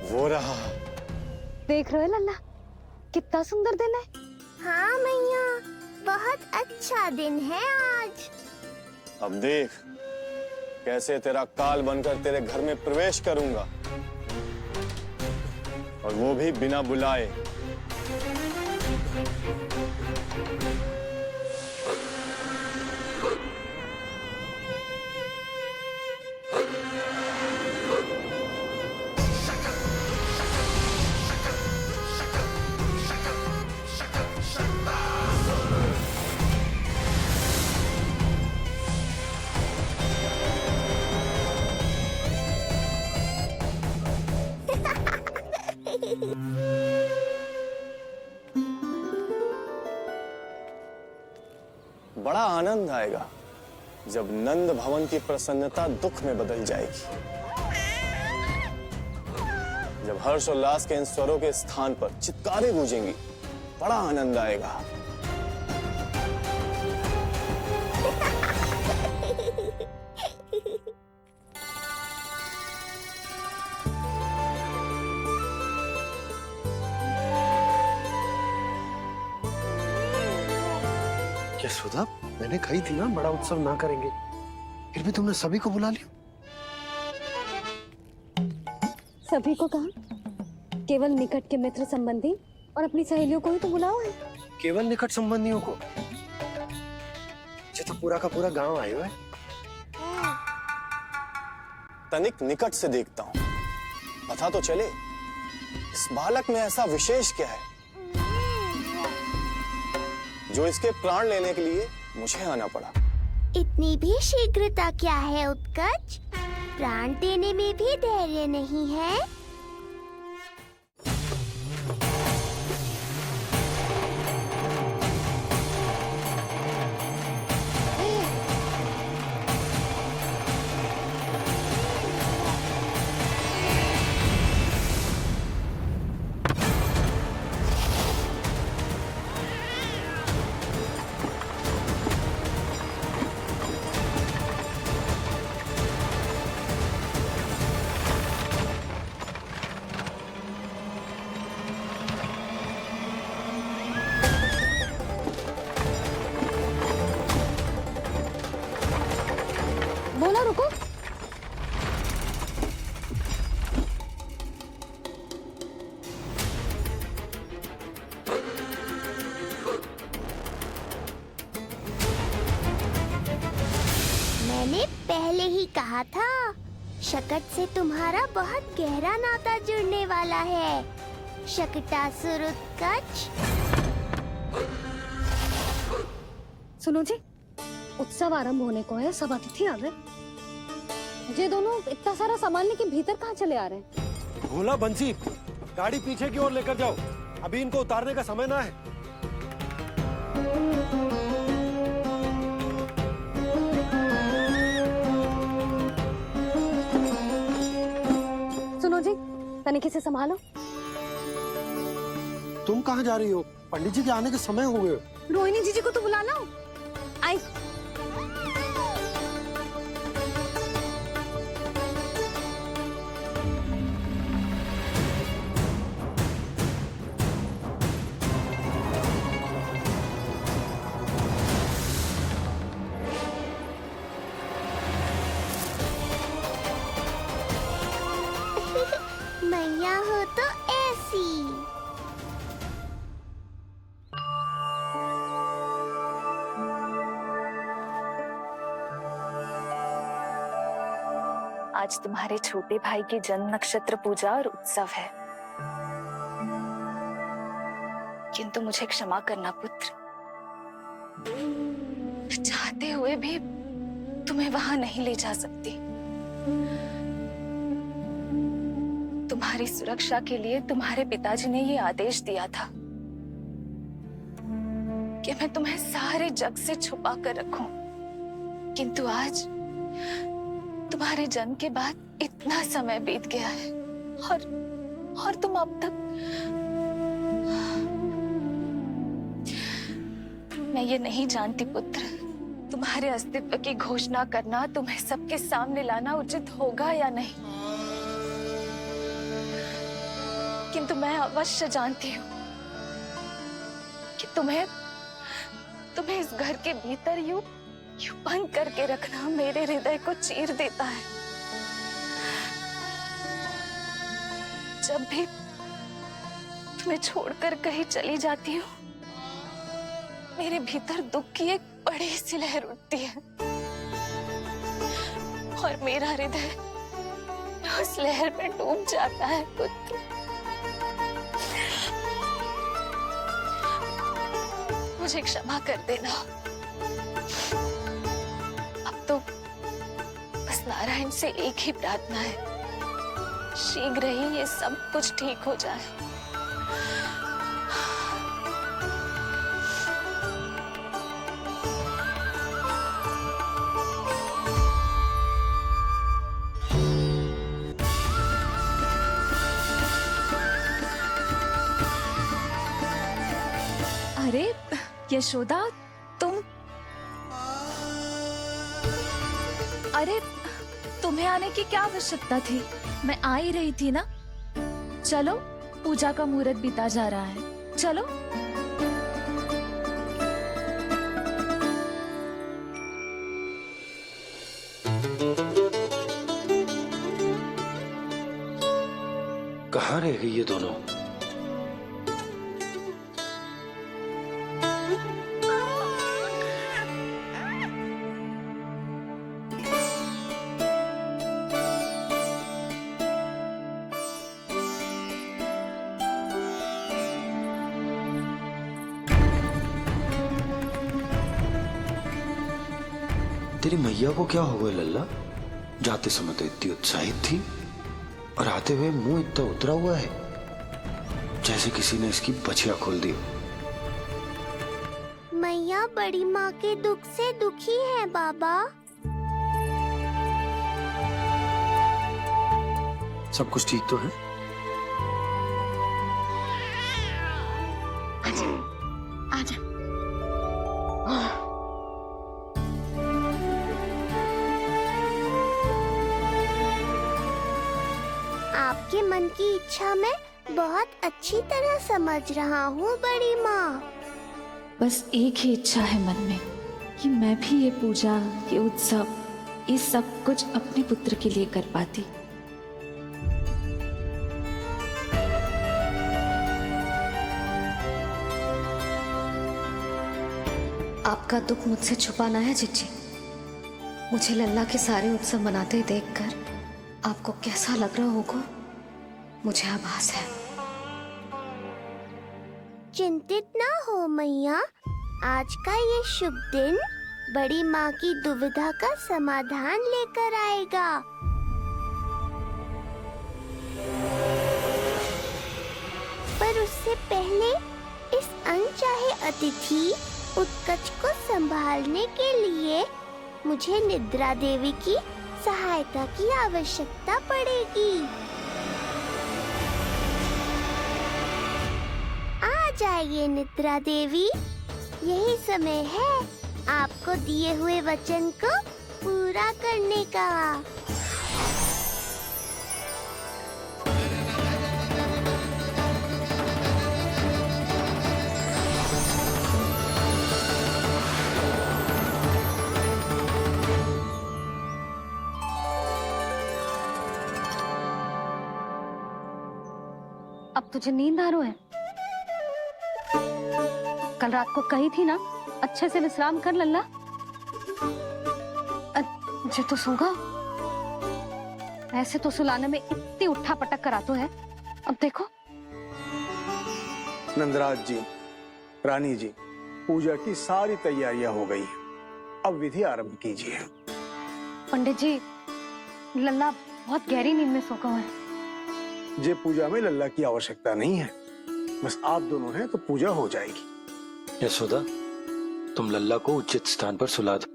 वो रहा। देख रहे हो लल्ला, कितना सुंदर दिन है। हाँ मैया, बहुत अच्छा दिन है आज। अब देख कैसे तेरा काल बनकर तेरे घर में प्रवेश करूंगा, और वो भी बिना बुलाए। बड़ा आनंद आएगा जब नंद भवन की प्रसन्नता दुख में बदल जाएगी, जब हर्षोल्लास के इन स्वरों के स्थान पर चित्कारें गूंजेंगी। बड़ा आनंद आएगा। यशोदा, मैंने कही थी ना बड़ा उत्सव ना करेंगे, फिर भी तुमने सभी को बुला लिया। सभी को कहा? केवल निकट के मित्र संबंधी और अपनी सहेलियों को ही तो बुलाओ है। केवल निकट संबंधियों को? ये तो पूरा का पूरा गांव आयो है। तनिक निकट से देखता हूं, पता तो चले इस बालक में ऐसा विशेष क्या है जो इसके प्राण लेने के लिए मुझे आना पड़ा। इतनी भी शीघ्रता क्या है उत्कर्ष? प्राण देने में भी धैर्य नहीं है। बोला रुको। मैंने पहले ही कहा था, शकट से तुम्हारा बहुत गहरा नाता जुड़ने वाला है। शकटासुर उत्कर्ष। सुनो जी, उत्सव आरंभ होने को है, सब अतिथि आ गए। ये दोनों इतना सारा सामान लेके भीतर कहाँ चले आ रहे हैं? भोला बंसी, गाड़ी पीछे की ओर लेकर जाओ, अभी इनको उतारने का समय ना है। सुनो जी, तनिके से संभालो। तुम कहाँ जा रही हो? पंडित जी के आने के समय हो गए। रोहिणी जीजी को तो बुला लो। आई। मैया हो तो ऐसी। आज तुम्हारे छोटे भाई की जन्म नक्षत्र पूजा और उत्सव है, किंतु मुझे क्षमा करना पुत्र, चाहते हुए भी तुम्हें वहां नहीं ले जा सकती। तुम्हारी सुरक्षा के लिए तुम्हारे पिताजी ने ये आदेश दिया था कि मैं तुम्हें सारे जग से छुपा कर रखूं, किंतु आज तुम्हारे जन्म के बाद इतना समय बीत गया है और तुम अब तक। मैं ये नहीं जानती पुत्र, तुम्हारे अस्तित्व की घोषणा करना, तुम्हें सबके सामने लाना उचित होगा या नहीं, किंतु मैं अवश्य जानती हूँ कि तुम्हें इस घर के भीतर यूं बंद करके रखना मेरे हृदय को चीर देता है। जब भी तुम्हें छोड़कर कहीं चली जाती हूँ, मेरे भीतर दुख की एक बड़ी सी लहर उठती है और मेरा हृदय उस लहर में डूब जाता है पुत्र। मुझे क्षमा कर देना। अब तो बस नारायण से एक ही प्रार्थना है, शीघ्र ही ये सब कुछ ठीक हो जाए। अरे यशोदा, अरे तुम्हें आने की क्या आवश्यकता थी? मैं आ ही रही थी ना। चलो, पूजा का मुहूर्त बीता जा रहा है, चलो। कहाँ रह गई ये दोनों? तेरी मैया को क्या हो गया लल्ला? जाते समय तो इतनी उत्साहित थी और आते हुए मुंह इतना उतरा हुआ है जैसे किसी ने इसकी बछिया खोल दी। मैया बड़ी माँ के दुख से दुखी है बाबा। सब कुछ ठीक तो है? आजा। आपके मन की इच्छा मैं बहुत अच्छी तरह समझ रहा हूँ बड़ी माँ। बस एक ही इच्छा है मन में कि मैं भी ये पूजा, ये उत्सव, ये सब कुछ अपने पुत्र के लिए कर पाती। आपका दुख मुझसे छुपाना है जिज्जी। मुझे लल्ला के सारे उत्सव मनाते देखकर आपको कैसा लग रहा होगा, मुझे आभास है। चिंतित ना हो मैया, आज का ये शुभ दिन बड़ी माँ की दुविधा का समाधान लेकर आएगा। पर उससे पहले इस अनचाहे अतिथि उत्कच को संभालने के लिए मुझे निद्रा देवी की सहायता की आवश्यकता पड़ेगी। आ जाइए निद्रा देवी, यही समय है आपको दिए हुए वचन को पूरा करने का। अब तुझे नींद आ रही है? कल रात को कही थी ना अच्छे से विश्राम कर लल्ला। जो तो सोगा ऐसे तो सुलाने में इतनी उठा पटक करा तो है, अब देखो। नंदराज जी, रानी जी, पूजा की सारी तैयारियां हो गई हैं। अब विधि आरंभ कीजिए। पंडित जी, लल्ला बहुत गहरी नींद में सो गया है। जे पूजा में लल्ला की आवश्यकता नहीं है, बस आप दोनों हैं तो पूजा हो जाएगी। यशोदा, तुम लल्ला को उचित स्थान पर सुला दो,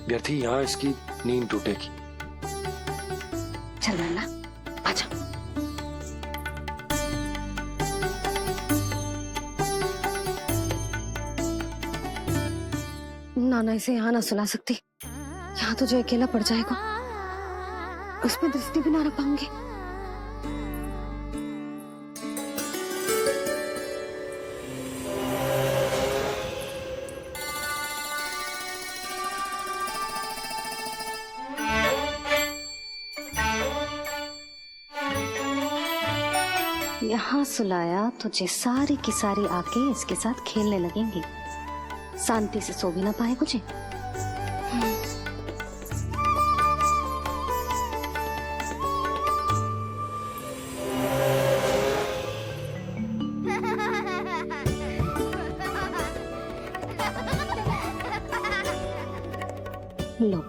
व्यर्थ ही यहाँ इसकी नींद टूटेगी। चल लल्ला, आजा। नाना इसे यहाँ ना सुला सकती, यहाँ तो जो अकेला पड़ जाएगा, उसमें दृष्टि भी ना रख पाऊंगी। यहाँ सुलाया तो जे सारी की सारी आके इसके साथ खेलने लगेंगी, शांति से सो भी ना पाए कुछ। लो,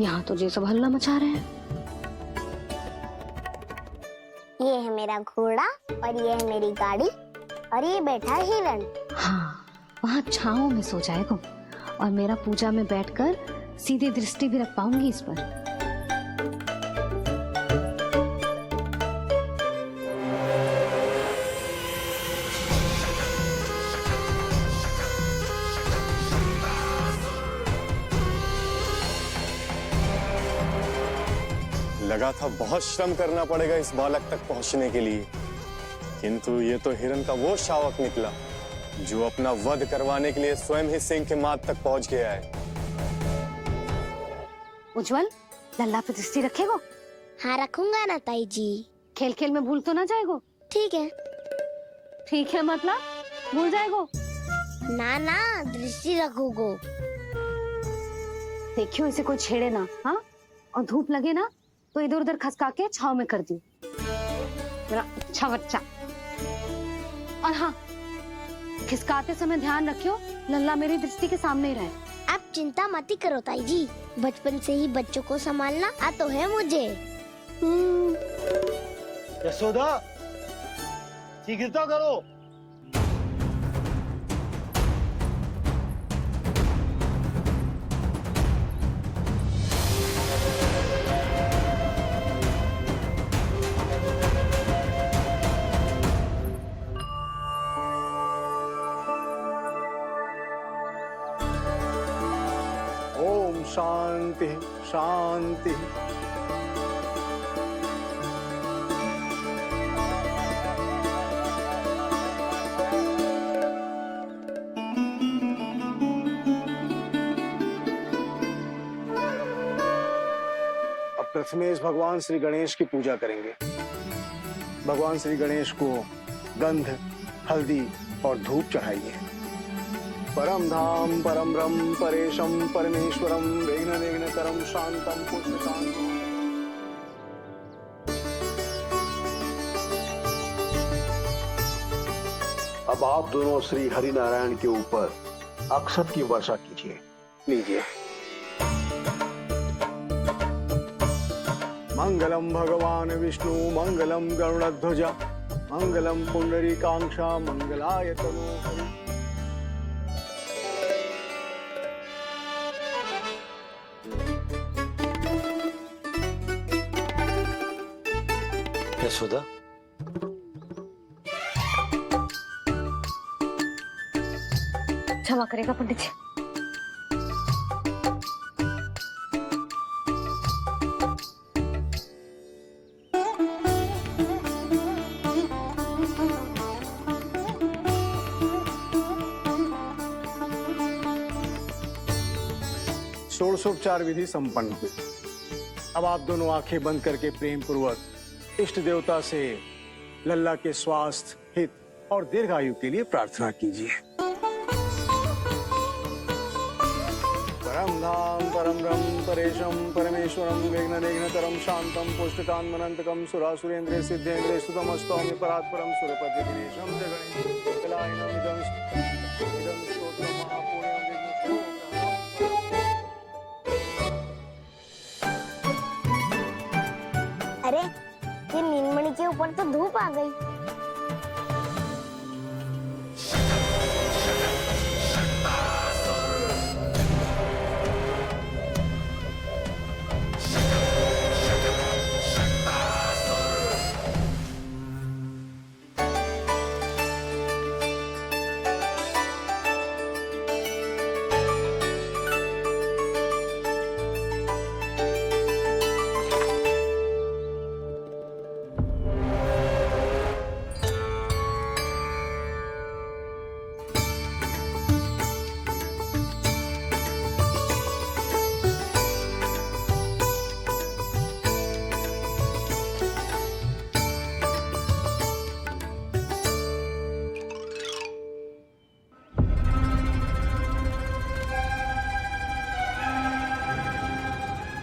यहाँ तो जे सब हल्ला मचा रहे हैं। ये है मेरा घोड़ा और ये है मेरी गाड़ी और ये बैठा हिरण। हाँ, वहाँ छांव में सो जाएगा और मेरा पूजा में बैठकर सीधी दृष्टि भी रख पाऊंगी इस पर। लगा था बहुत श्रम करना पड़ेगा इस बालक तक पहुंचने के लिए, किंतु ये तो हिरण का वो शावक निकला जो अपना वध करवाने के लिए स्वयं ही सिंह के माथ तक पहुंच गया है। उज्जवल, लल्ला पे दृष्टि रखेगो? हाँ रखूंगा ना ताई जी। खेल खेल में भूल तो ना जाएगो? ठीक है। ठीक है मतलब भूल जाएगो? ना ना, दृष्टि रखोगो। देखियो इसे कोई छेड़े ना, हाँ? और धूप लगे ना तो इधर उधर खसका के छाव में कर दी। मेरा अच्छा बच्चा। और हाँ, खिसकाते समय ध्यान रखियो लल्ला मेरी दृष्टि के सामने ही रहे। आप चिंता मत करो ताई जी, बचपन से ही बच्चों को संभालना आता है मुझे। यशोदा, शीघ्रता करो। ओम शांति शांति। अब प्रथमेश भगवान श्री गणेश की पूजा करेंगे। भगवान श्री गणेश को गंध, हल्दी और धूप चढ़ाइए। परम धाम परम ब्रह्म परेशम परमेश्वरम विघ्न निघ्नकरम शांतम पुष्ट शांतम। अब आप दोनों श्री हरि नारायण के ऊपर अक्षत की वर्षा कीजिए। लीजिए। मंगलम भगवान विष्णु मंगलम गरुड़ध्वजा मंगलम पुंडरीकाक्षा मंगलाय तनोहरि। यशोदा, क्षमा करेगा पंडित जी। षोडशोपचार विधि संपन्न हुई। अब आप दोनों आंखें बंद करके प्रेम पूर्वक इष्ट देवता से लल्ला के स्वास्थ्य, हित और दीर्घायु के लिए प्रार्थना कीजिए। परम धाम परम ब्रह्म परेशम परमेश्वरम विघ्नकरम शांतम पुष्टकान्मनंतकम सुरासुरेन्द्र सिद्धेन्द्र सुतमस्तौमि परात्परम सुरपति दिनेशम जगणेशम इदं स्तोत्रम महापुण्यं अरे ये नीलमणि के ऊपर तो धूप आ गई।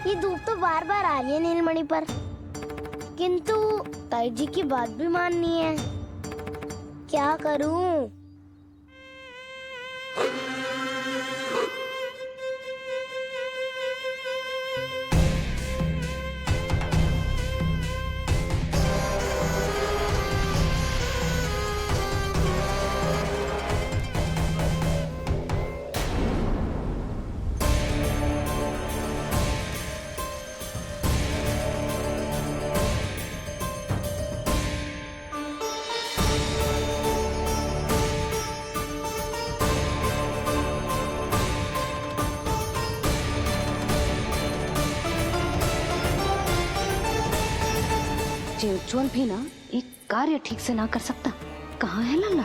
ये धूप तो बार बार आ रही है नीलमणि पर, किंतु ताई जी की बात भी माननी है। क्या करूं? ये उज्जवल भी ना एक कार्य ठीक से ना कर सकता। कहाँ है लल्ला?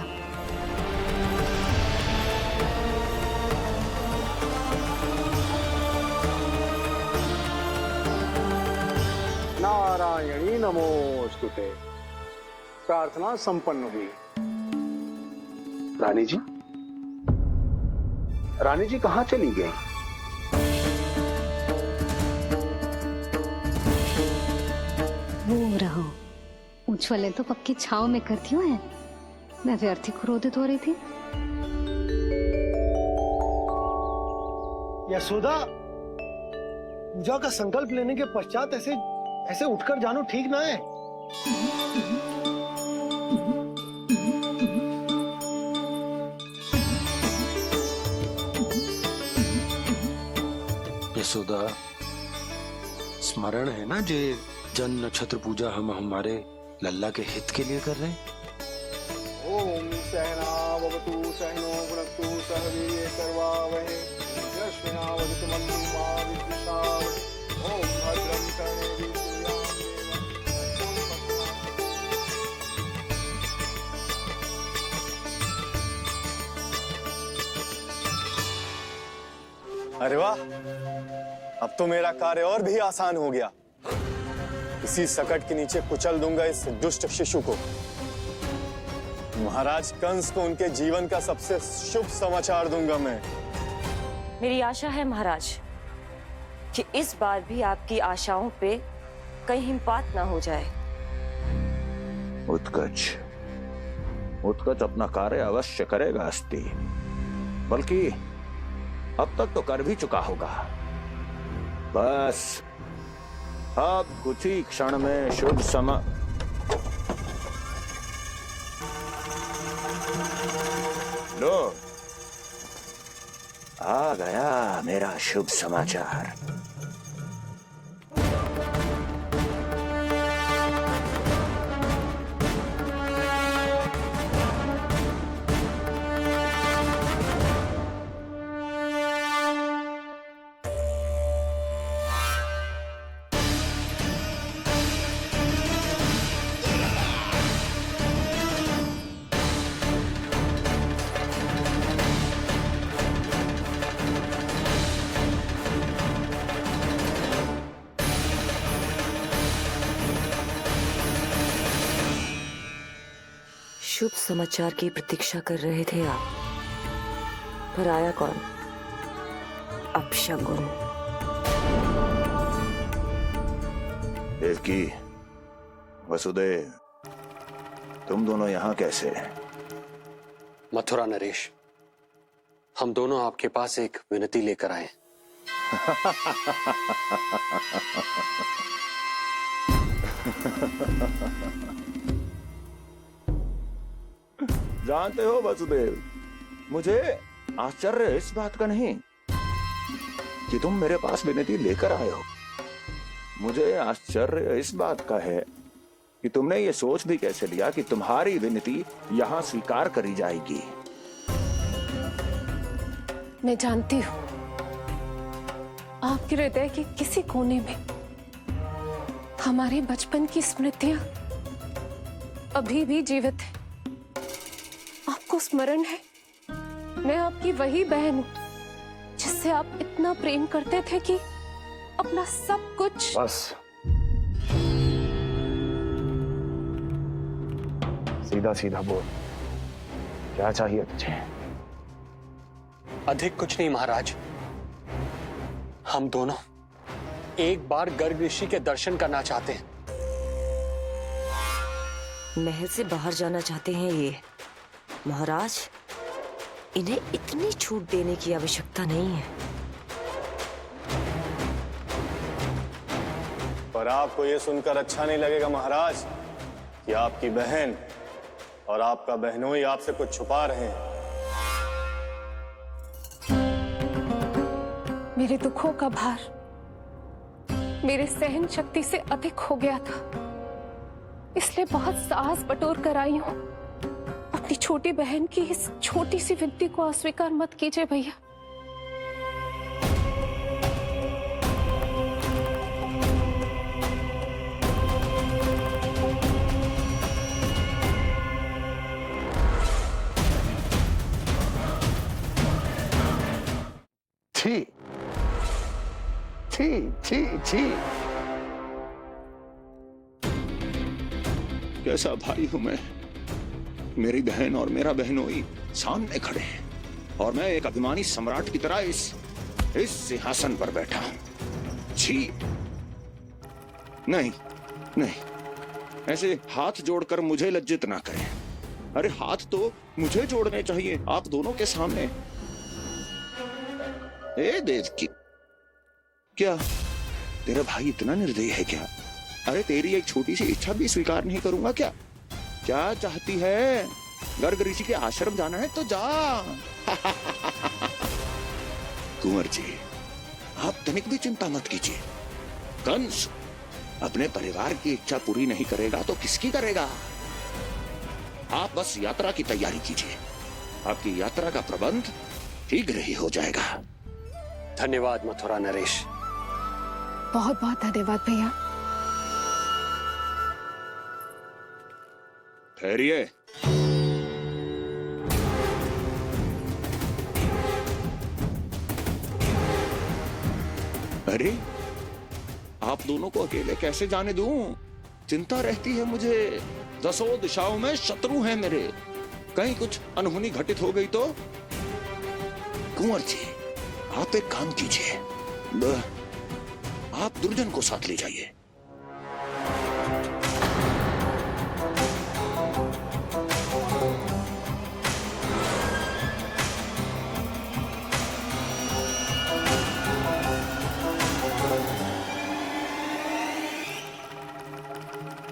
नारायणी नमोस्तुते। प्रार्थना संपन्न हुई। रानी जी, रानी जी कहाँ चली गई? वो रहो, उज्जवल ने तो पक्की छाव में कर दियो है। मैं व्यर्थ ही क्रोधित हो रही थी। यशोदा, पूजा का संकल्प लेने के पश्चात ऐसे ऐसे उठकर जानो ठीक ना है। यशोदा, स्मरण है ना जे जन नक्षत्र पूजा हम हमारे लल्ला के हित के लिए कर रहे हैं। ओम सहनावतु सहनो भुनक्तु सह वीर्यं करवावहै यस्मिनावतु मंत्रं मा विद्विषावहै। ओम भद्रं कर्णेभिः अरे वाह, अब तो मेरा कार्य और भी आसान हो गया। इसी सकट के नीचे कुचल दूंगा इस दुष्ट शिशु को। महाराज कंस को उनके जीवन का सबसे शुभ समाचार दूंगा मैं। मेरी आशा है महाराज कि इस बार भी आपकी आशाओं पे कहीं हिमपात ना हो जाए। उत्कच उत्कच अपना कार्य अवश्य करेगा अस्ति, बल्कि अब तक तो कर भी चुका होगा। बस अब कुछ ही क्षण में शुभ समय। लो, आ गया मेरा शुभ समाचार। शुभ समाचार की प्रतीक्षा कर रहे थे आप, पर आया कौन? अपशगुन। देवकी, वसुदेव, तुम दोनों यहाँ कैसे? मथुरा नरेश, हम दोनों आपके पास एक विनती लेकर आए। जानते हो वसुदेव, मुझे आश्चर्य इस बात का नहीं कि तुम मेरे पास विनती लेकर आए हो। मुझे आश्चर्य इस बात का है कि तुमने ये सोच भी कैसे लिया कि तुम्हारी विनती यहाँ स्वीकार करी जाएगी। मैं जानती हूँ आपके हृदय के किसी कोने में हमारे बचपन की स्मृतियां अभी भी जीवित है। आपको स्मरण है, मैं आपकी वही बहन हूँ जिससे आप इतना प्रेम करते थे कि अपना सब कुछ। बस, सीधा सीधा बोल, क्या चाहिए तुझे? अधिक कुछ नहीं महाराज, हम दोनों एक बार गर्ग ऋषि के दर्शन करना चाहते हैं। महल से बाहर जाना चाहते हैं ये। महाराज, इन्हें इतनी छूट देने की आवश्यकता नहीं है। पर आपको ये सुनकर अच्छा नहीं लगेगा महाराज कि आपकी बहन और आपका बहनोई आपसे कुछ छुपा रहे हैं। मेरे दुखों का भार मेरे सहन शक्ति से अधिक हो गया था, इसलिए बहुत साहस बटोर कर आई हूं। अपनी छोटी बहन की इस छोटी सी विनती को अस्वीकार मत कीजिए भैया। छी छी छी छी, कैसा भाई हूं मैं। मेरी बहन और मेरा बहनोई सामने खड़े हैं और मैं एक अभिमानी सम्राट की तरह इस सिंहासन पर बैठा हूं। छी, नहीं नहीं, ऐसे हाथ जोड़कर मुझे लज्जित ना करें। अरे हाथ तो मुझे जोड़ने चाहिए आप दोनों के सामने। ए देवकी, क्या तेरा भाई इतना निर्दयी है क्या? अरे तेरी एक छोटी सी इच्छा भी स्वीकार नहीं करूंगा क्या? क्या चाहती है? गर्ग ऋषि के आश्रम जाना है तो जा। कुंवर जी, आप तनिक भी चिंता मत कीजिए। कंस अपने परिवार की इच्छा पूरी नहीं करेगा तो किसकी करेगा? आप बस यात्रा की तैयारी कीजिए, आपकी यात्रा का प्रबंध शीघ्र ही हो जाएगा। धन्यवाद मथुरा नरेश। बहुत बहुत धन्यवाद भैया। ठहरिए। अरे आप दोनों को अकेले कैसे जाने दूं? चिंता रहती है मुझे। 10 दिशाओं में शत्रु हैं मेरे, कहीं कुछ अनहोनी घटित हो गई तो? कुंवर जी, आप एक काम कीजिए, आप दुर्जन को साथ ले जाइए।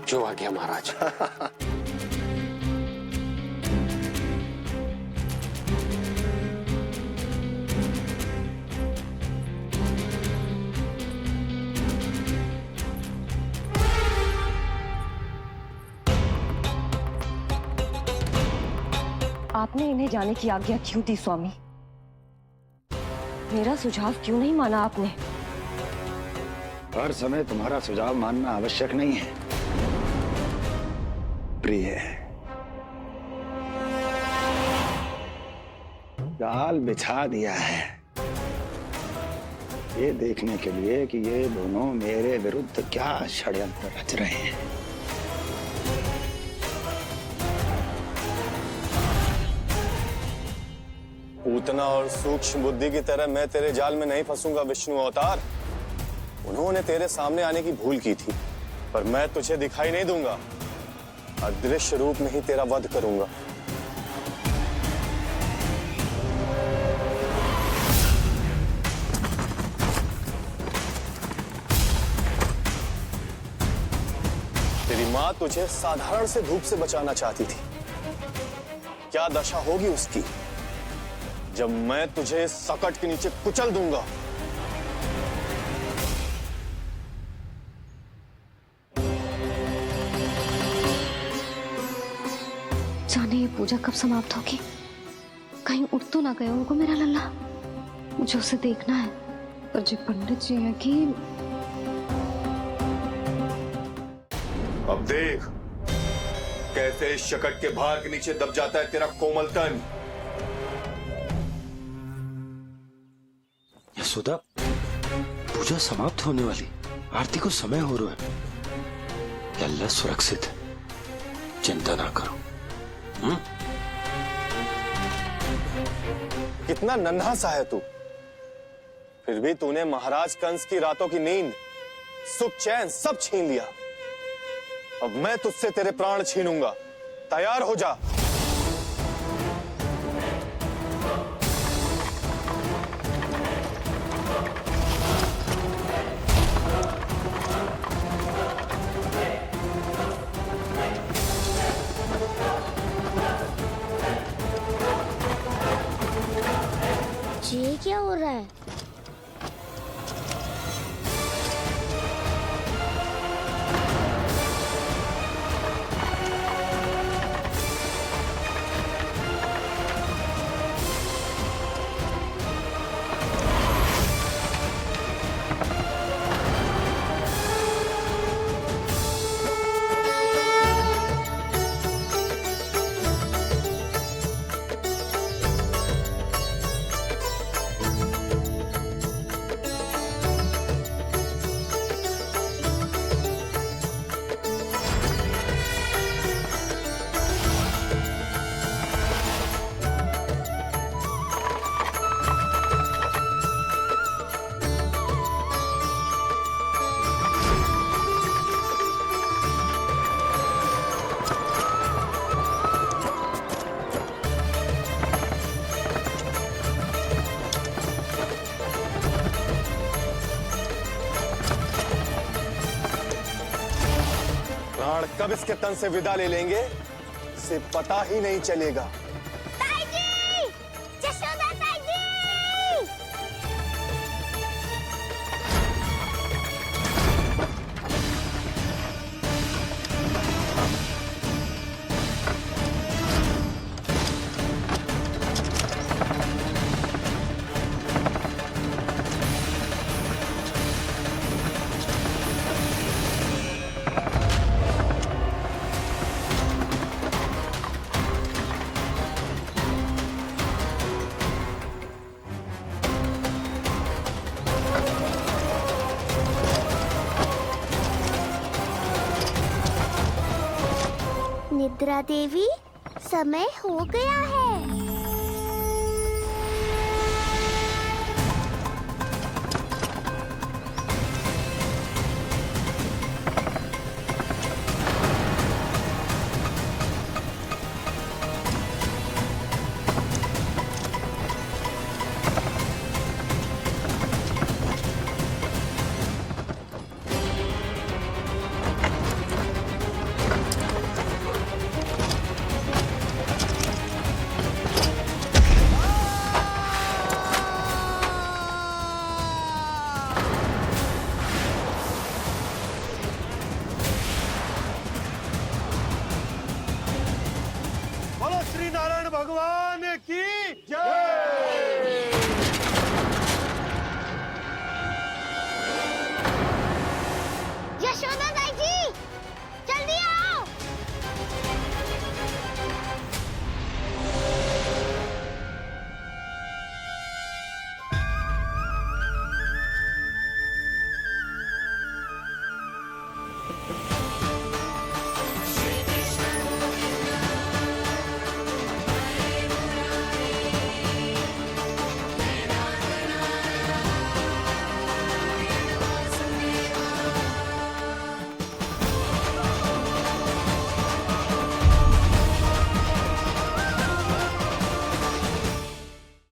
जो आ गया महाराज। आपने इन्हें जाने की आज्ञा क्यों दी स्वामी? मेरा सुझाव क्यों नहीं माना आपने? हर समय तुम्हारा सुझाव मानना आवश्यक नहीं है प्रिय। जाल बिछा दिया है ये देखने के लिए कि ये दोनों मेरे विरुद्ध क्या षड्यंत्र रच रहे हैं। पूतना और सूक्ष्म बुद्धि की तरह मैं तेरे जाल में नहीं फंसूंगा विष्णु अवतार। उन्होंने तेरे सामने आने की भूल की थी, पर मैं तुझे दिखाई नहीं दूंगा। अदृश्य रूप में ही तेरा वध करूंगा। तेरी मां तुझे साधारण से धूप से बचाना चाहती थी। क्या दशा होगी उसकी जब मैं तुझे सकट के नीचे कुचल दूंगा। जाने ये पूजा कब समाप्त होगी, कहीं उठ तो ना गए उनको मेरा लल्ला। मुझे उसे देखना है। पर जो पंडित जी है कि अब देख कैसे इस शकट के भार के नीचे दब जाता है तेरा कोमल तन। यशोदा, पूजा समाप्त होने वाली, आरती को समय हो रहा है। लल्ला सुरक्षित है, चिंता ना करो। कितना नन्हा सा है तू, फिर भी तूने महाराज कंस की रातों की नींद, सुख चैन सब छीन लिया। अब मैं तुझसे तेरे प्राण छीनूंगा। तैयार हो जा। ये क्या हो रहा है? प्राण कब इसके तन से विदा ले लेंगे इसे पता ही नहीं चलेगा। निद्रा देवी, समय हो गया है। बोलो श्री नारायण भगवान